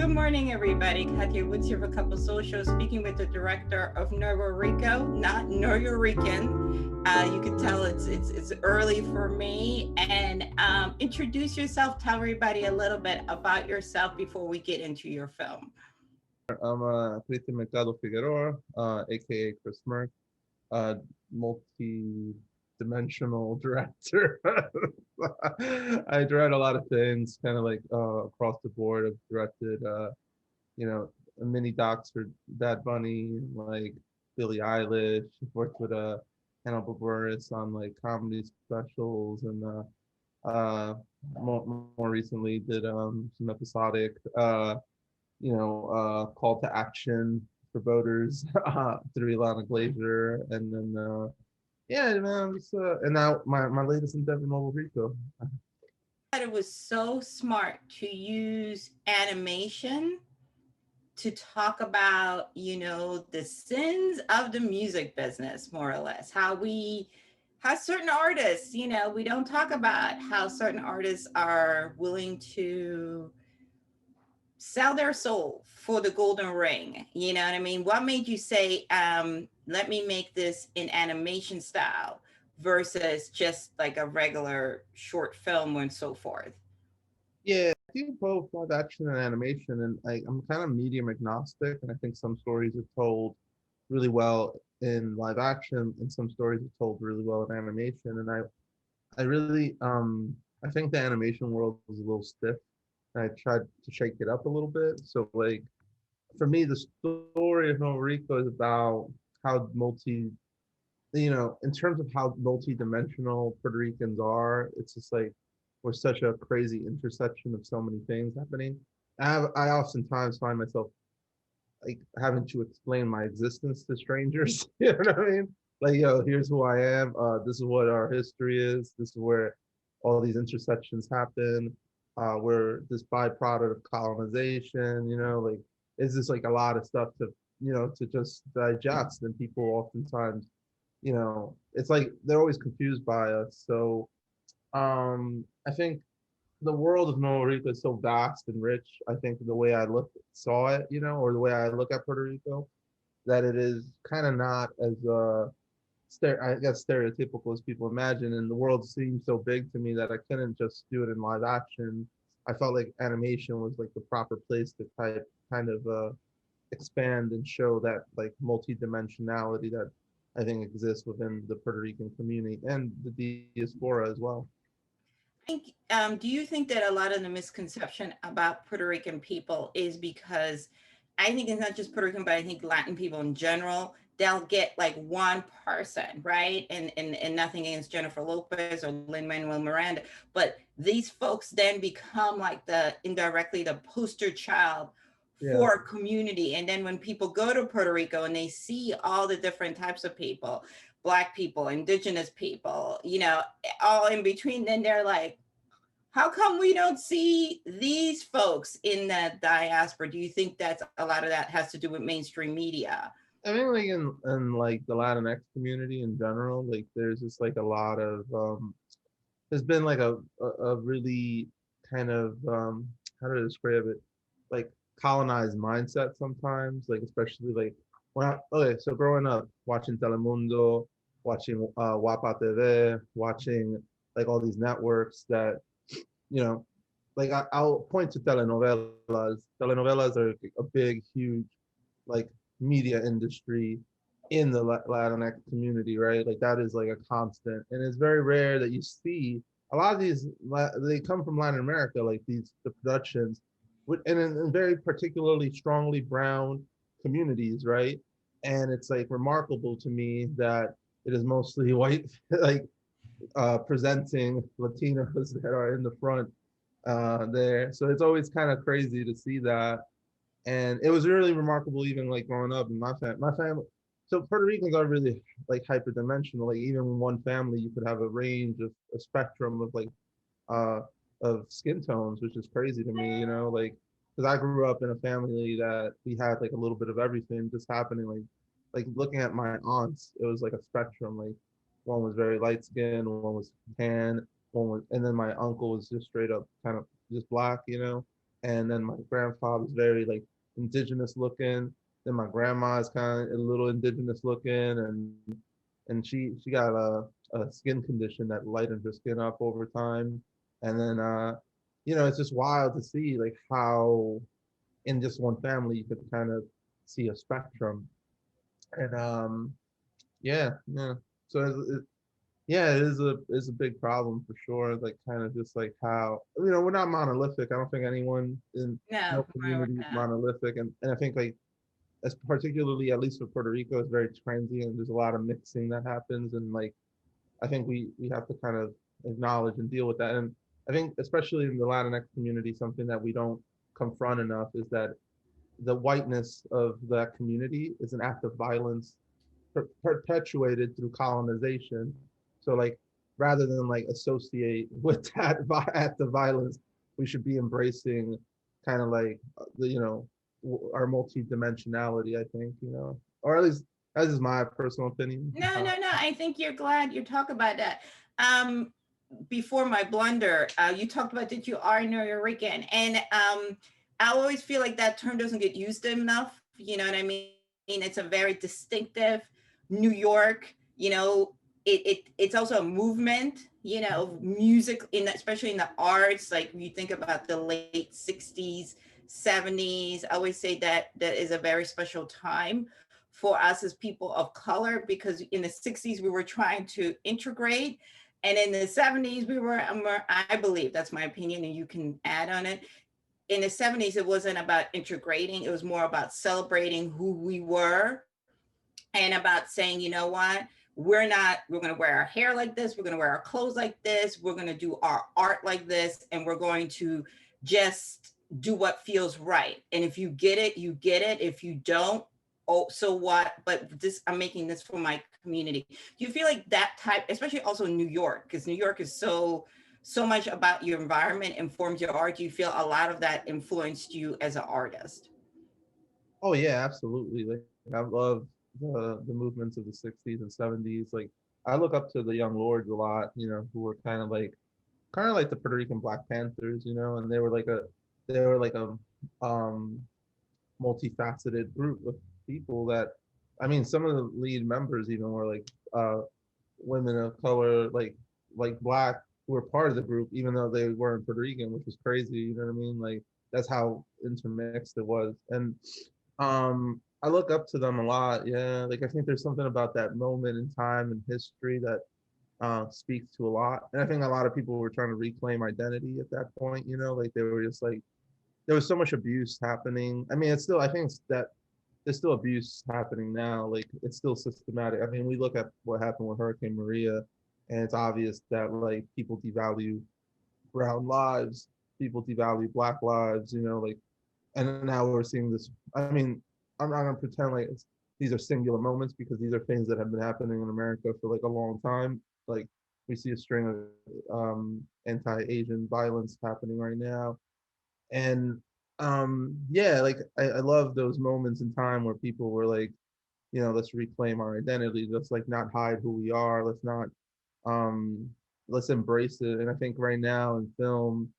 Good morning, everybody. Katya Woods here for Couple Social, speaking with the director of NuevoRico, not Nuyorican. You can tell it's early for me. And introduce yourself. Tell everybody a little bit about yourself before we get into your film. I'm Kristian Figueroa, aka Chris Merck, multi-dimensional director. I direct a lot of things, kind of like across the board. I've directed, mini docs for Bad Bunny, like Billie Eilish. I've worked with Hannibal Buress on like comedy specials, and more recently did some episodic call to action for voters through Ilana Glazer, and then yeah, man, and now my latest endeavor, NuevoRico. It was so smart to use animation to talk about, the sins of the music business, more or less, how certain artists, we don't talk about how certain artists are willing to sell their soul for the golden ring. You know what I mean? What made you say, let me make this in animation style versus just like a regular short film and so forth? Yeah, I do both live action and animation, and I'm kind of medium agnostic, and I think some stories are told really well in live action, and some stories are told really well in animation. And I really, I think the animation world is a little stiff. And I tried to shake it up a little bit. So, like, for me, the story of Puerto Rico is about how in terms of how multi-dimensional Puerto Ricans are. It's just like we're such a crazy intersection of so many things happening. I oftentimes find myself like having to explain my existence to strangers. You know what I mean? Like, yo, here's who I am. This is what our history is. This is where all these intersections happen. We're this byproduct of colonization. Like it's just like a lot of stuff to just digest. And people oftentimes, it's like they're always confused by us. So I think the world of NuevoRico is so vast and rich. I think the way I saw it, or the way I look at Puerto Rico, that it is kind of not as I guess stereotypical as people imagine. And the world seemed so big to me that I couldn't just do it in live action. I felt like animation was like the proper place to kind of expand and show that like multi-dimensionality that I think exists within the Puerto Rican community and the diaspora as well. Do you think that a lot of the misconception about Puerto Rican people is because I think it's not just Puerto Rican, but I think Latin people in general, they'll get like one person, right? And nothing against Jennifer Lopez or Lin-Manuel Miranda, but these folks then become like indirectly the poster child Yeah. for a community. And then when people go to Puerto Rico and they see all the different types of people, Black people, indigenous people, all in between, then they're like, how come we don't see these folks in the diaspora? Do you think that's a lot of that has to do with mainstream media? I mean, like in like the Latinx community in general, like there's just like a lot of there's been like a really kind of how to describe it, like colonized mindset sometimes, like especially like okay, so growing up watching Telemundo, watching Wapa TV, watching like all these networks that you know like I'll point to telenovelas. Telenovelas are a big, huge like media industry in the Latinx community, right? Like that is like a constant, and it's very rare that you see a lot of these. They come from Latin America, like the productions, and in very particularly strongly brown communities, right? And it's like remarkable to me that it is mostly white, like presenting Latinos that are in the front there. So it's always kind of crazy to see that, and it was really remarkable even like growing up in my family. So Puerto Ricans are really like hyperdimensional. Like even in one family you could have a range of a spectrum uh of skin tones, which is crazy to me, like because I grew up in a family that we had like a little bit of everything just happening. Like looking at my aunts, it was like a spectrum. Like one was very light skinned, one was tan, one was, and then my uncle was just straight up kind of just black. and then my grandfather's very like indigenous looking. Then my grandma is kind of a little indigenous looking, and she got a skin condition that lightens her skin up over time. And then it's just wild to see like how in just one family you could kind of see a spectrum. And yeah. So yeah, it is a big problem for sure. Like kind of just like how we're not monolithic. I don't think anyone in No, no we're community is not. monolithic, and I think like as particularly at least for Puerto Rico, it's very transient. There's a lot of mixing that happens, and like I think we have to kind of acknowledge and deal with that. And I think especially in the Latinx community, something that we don't confront enough is that the whiteness of that community is an act of violence perpetuated through colonization. So like rather than like associate with that act of violence, we should be embracing kind of like the our multi-dimensionality, I think, or at least that is my personal opinion. No, no, no. I think you're glad you talk about that. Um, Before my blunder, you talked about that you are NuevoRican, and I always feel like that term doesn't get used enough. You know what I mean? It's a very distinctive New York. It's also a movement. Music especially in the arts. Like you think about the late '60s, '70s. I always say that that is a very special time for us as people of color, because in the '60s we were trying to integrate, and in the '70s we were, I believe, that's my opinion and you can add on it, in the '70s it wasn't about integrating, it was more about celebrating who we were, and about saying, you know what, we're going to wear our hair like this, we're going to wear our clothes like this, we're going to do our art like this, and we're going to just do what feels right. And if you get it, you get it. If you don't, oh, so what? But this, I'm making this for my community. Do you feel like that type, especially also in New York, because New York is so much about your environment informs your art? Do you feel a lot of that influenced you as an artist? Oh yeah, absolutely. Like I love the movements of the '60s and '70s. Like I look up to the Young Lords a lot, who were kind of like the Puerto Rican Black Panthers, and they were like a um multifaceted group of people that, I mean, some of the lead members even were like women of color, like black, who were part of the group, even though they weren't Puerto Rican, which was crazy. You know what I mean? Like that's how intermixed it was. And I look up to them a lot. Yeah, like I think there's something about that moment in time and history that speaks to a lot. And I think a lot of people were trying to reclaim identity at that point. Like they were just like there was so much abuse happening. I mean, it's still, I think that there's still abuse happening now. Like it's still systematic. I mean, we look at what happened with Hurricane Maria, and it's obvious that like people devalue brown lives, people devalue black lives. Like, and now we're seeing this. I mean, I'm not gonna pretend like these are singular moments, because these are things that have been happening in America for like a long time. Like we see a string of anti-Asian violence happening right now, and yeah, like I love those moments in time where people were like, let's reclaim our identity, let's like not hide who we are, um let's embrace it. And I think right now in film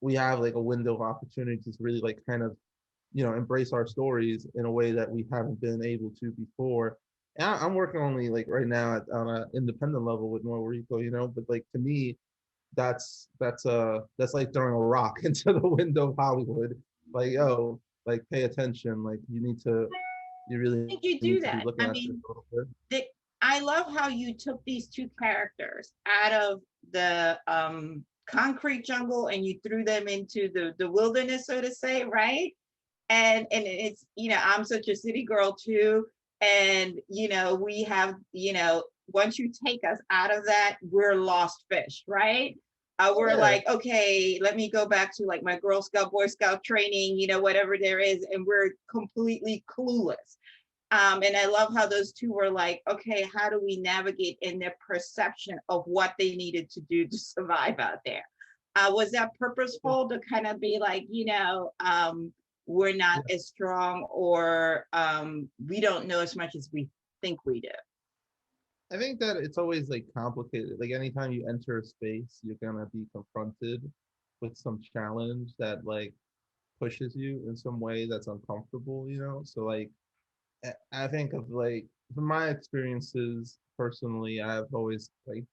we have like a window of opportunity to really like kind of embrace our stories in a way that we haven't been able to before. And I'm working only like right now on an independent level with NuevoRico, but like to me that's like throwing a rock into the window of Hollywood. Like, yo, like pay attention. Like you really Think you need do to be that. looking I at this mean, a little bit. the, I love how you took these two characters out of the concrete jungle and you threw them into the wilderness, so to say, right? And it's, I'm such a city girl too, and we have, once you take us out of that, we're lost fish, right? We're Yeah, like, okay, let me go back to like my Girl Scout, Boy Scout training, whatever there is, and we're completely clueless. And I love how those two were like, okay, how do we navigate in their perception of what they needed to do to survive out there? Was that purposeful to kind of be like, we're not yeah. as strong, or we don't know as much as we think we do? I think that it's always like complicated. Like anytime you enter a space, you're gonna be confronted with some challenge that like pushes you in some way that's uncomfortable, you know? So like I think of like from my experiences personally, I've always like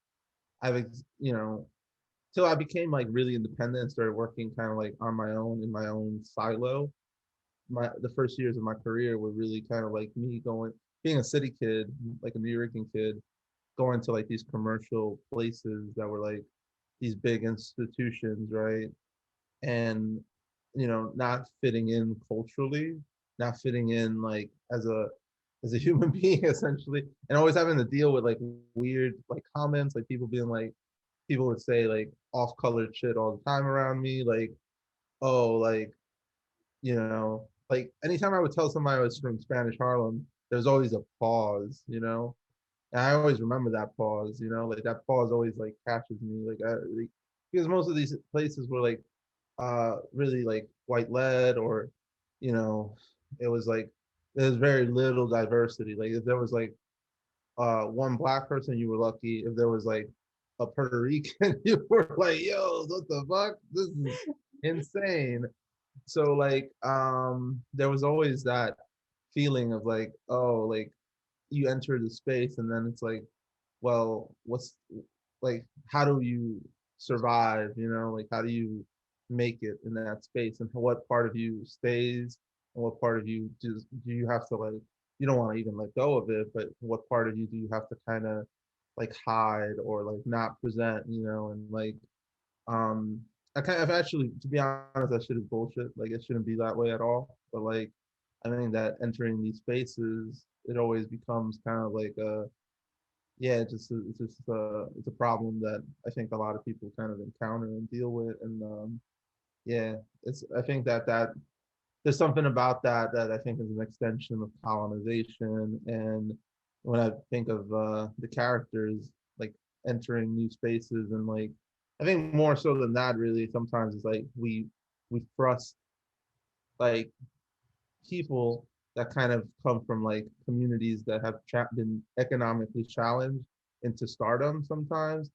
you know, till I became like really independent and started working kind of like on my own in my own silo. The first years of my career were really kind of like me going being a city kid, like a New Yorker kid, going to like these commercial places that were like these big institutions, right? And you know, not fitting in culturally, not fitting in like as a human being essentially, and always having to deal with like weird like comments, like people being like people would say like off-colored shit all the time around me, like oh like you know like anytime I would tell somebody I was from Spanish Harlem, there's always a pause, you know, and I always remember that pause, you know, like that pause always like catches me, like because most of these places were like really like white led or you know it was like there's very little diversity, like if there was like one black person you were lucky, if there was like a Puerto Rican you were like yo what the fuck, this is insane. So like there was always that feeling of like oh like you enter the space and then it's like well what's like how do you survive, you know, like how do you make it in that space and what part of you stays and what part of you just do you have to like you don't want to even let go of it, but what part of you do you have to kind of like hide or like not present, you know, and like um I kind of actually to be honest that shit is bullshit, like it shouldn't be that way at all, but like I think that entering these spaces it always becomes kind of like a yeah, it's a problem that I think a lot of people kind of encounter and deal with, and yeah, it's I think that there's something about that that I think is an extension of colonization, and when I think of the characters like entering new spaces and like I think more so than that really sometimes it's like we thrust like people that kind of come from like communities that have been economically challenged into stardom sometimes,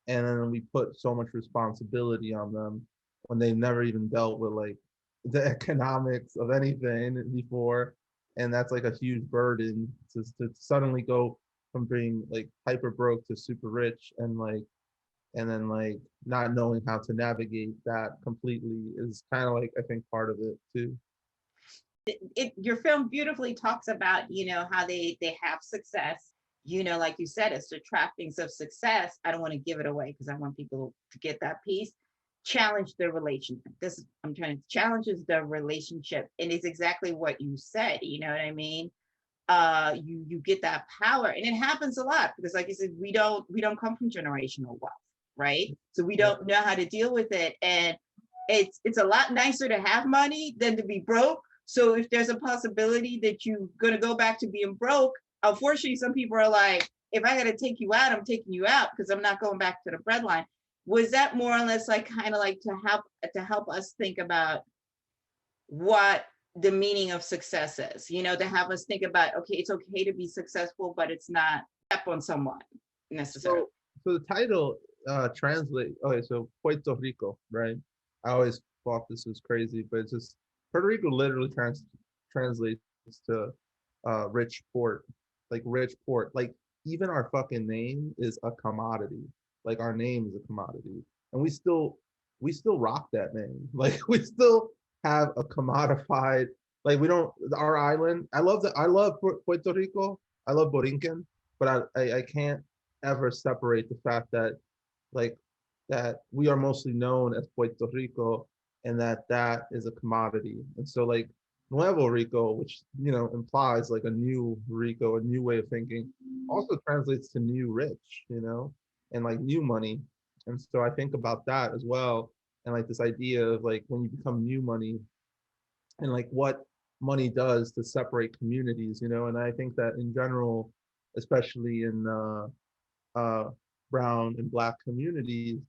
and then we put so much responsibility on them when they never even dealt with like the economics of anything before, and that's like a huge burden to suddenly go from being like hyper broke to super rich and then like not knowing how to navigate that completely is kind of like I think part of it too. Your film beautifully talks about, you know, how they have success, you know, like you said, it's the trappings of success. I don't want to give it away because I want people to get that piece. Challenge the relationship. This I'm trying to challenges the relationship, and it's exactly what you said, you know what I mean? You get that power, and it happens a lot because like you said, we don't come from generational wealth, right? So we Yeah. don't know how to deal with it, and it's a lot nicer to have money than to be broke. So if there's a possibility that you're going to go back to being broke, unfortunately some people are like, if I got to take you out, I'm taking you out because I'm not going back to the breadline. Was that more or less like kind of like to help us think about what the meaning of success is, you know, to have us think about, okay, it's okay to be successful, but it's not step on someone necessarily. So, so the title translate. Okay, so Puerto Rico, right? I always thought this was crazy, but it's just Puerto Rico literally translates to rich port, like rich port. Like even our fucking name is a commodity. Like our name is a commodity, and we still rock that name. Like we still have a commodified. Like we don't our island. I love Puerto Rico. I love Borinquen, but I can't ever separate the fact that like that we are mostly known as Puerto Rico and that is a commodity. And so like Nuevo Rico, which you know implies like a new Rico, a new way of thinking, also translates to new rich, you know, and like new money. And so I think about that as well. And like this idea of like when you become new money and like what money does to separate communities, you know, and I think that in general, especially in uh, brown and black communities,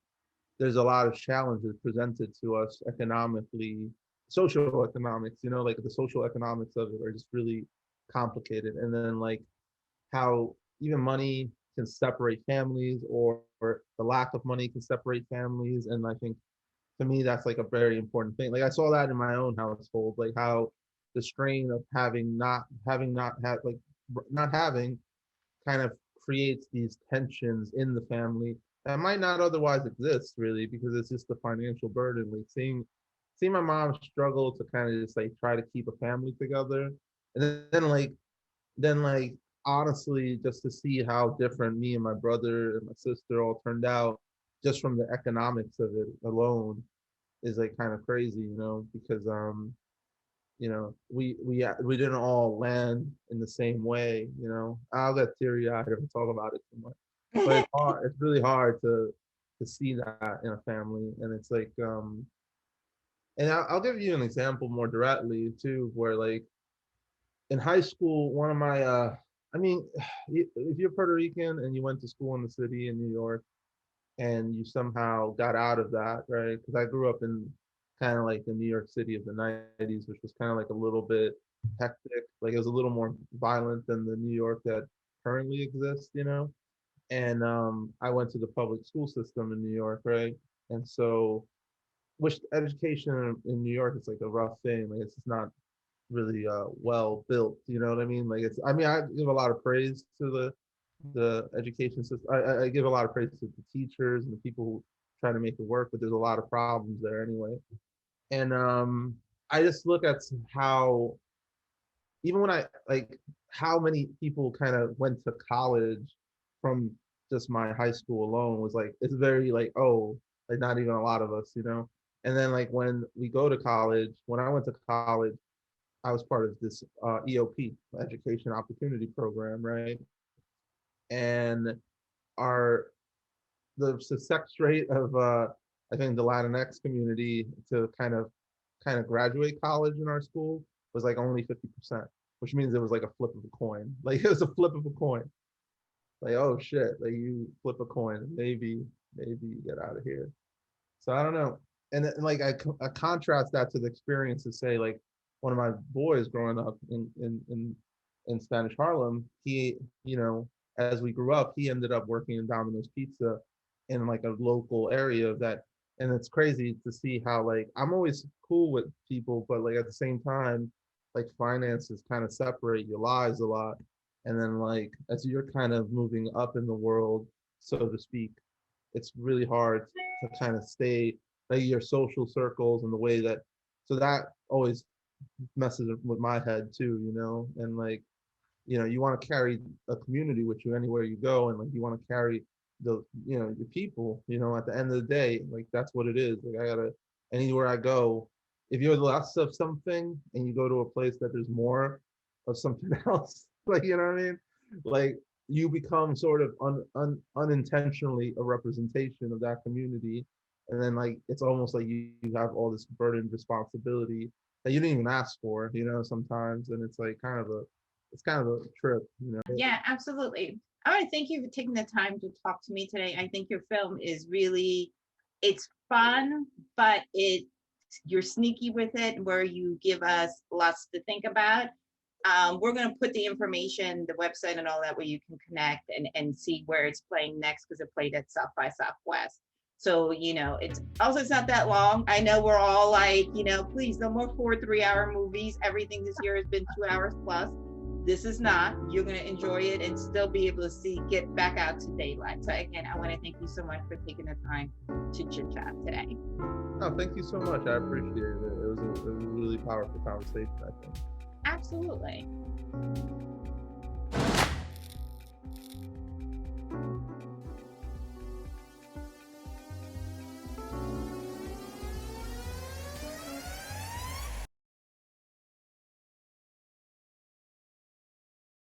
there's a lot of challenges presented to us economically, social economics, you know, like the social economics of it are just really complicated. And then like how even money can separate families or the lack of money can separate families. And I think to me, that's like a very important thing. Like I saw that in my own household, like how the strain of not having kind of creates these tensions in the family that might not otherwise exist really, because it's just the financial burden. Like seeing my mom struggle to kind of just like try to keep a family together, and then honestly, just to see how different me and my brother and my sister all turned out just from the economics of it alone is like kind of crazy, because we didn't all land in the same way. I'll get teary eyed if I talk about it too much, but it's hard. It's really hard to see that in a family, and it's like and I'll give you an example more directly too, where like in high school, one of my I mean, if you're Puerto Rican and you went to school in the city in New York and you somehow got out of that, right? Because I grew up in kind of like the New York City of the 90s, which was kind of like a little bit hectic. Like it was a little more violent than the New York that currently exists. And I went to the public school system in New York, right? And so, which education in New York is like a rough thing. Like it's just not really well built. You know what I mean? Like I give a lot of praise to the education system. I give a lot of praise to the teachers and the people who try to make it work, but there's a lot of problems there anyway. And I just look at how even when I like how many people kind of went to college from just my high school alone was like it's very like, oh, like not even a lot of us. And then like when we go to college, when I went to college, I was part of this EOP, Education Opportunity Program, right? And our the success rate of I think the Latinx community to kind of graduate college in our school was like only 50%, which means it was like a flip of a coin. Like it was a flip of a coin. Like, oh shit, like you flip a coin, maybe you get out of here. So I don't know. And then, like I contrast that to the experience to say like one of my boys growing up in Spanish Harlem, he, as we grew up, he ended up working in Domino's Pizza in like a local area that, and it's crazy to see how like I'm always cool with people, but like at the same time, like finances kind of separate your lives a lot. And then like as you're kind of moving up in the world, so to speak, it's really hard to kind of stay like your social circles and the way that, so that always messes with my head too. And like you want to carry a community with you anywhere you go, and like you want to carry your people. At the end of the day, like that's what it is. Like I gotta, anywhere I go, if you're less of something and you go to a place that there's more of something else, like you know what I mean, like you become sort of unintentionally a representation of that community, and then like it's almost like you have all this burdened responsibility that you didn't even ask for, sometimes, and it's like it's kind of a trip. Yeah, absolutely. I want to thank you for taking the time to talk to me today. I think your film is really, it's fun, but you're sneaky with it, where you give us lots to think about. We're going to put the information, the website and all that, where you can connect and see where it's playing next, because it played at South by Southwest. So, it's not that long. I know we're all like, please no more 3-hour movies. Everything this year has been 2 hours plus. This is not. You're going to enjoy it and still be able to get back out to daylight. So again, I want to thank you so much for taking the time to chit chat today. Oh, thank you so much. I appreciate it. It was a really powerful conversation, I think. Absolutely.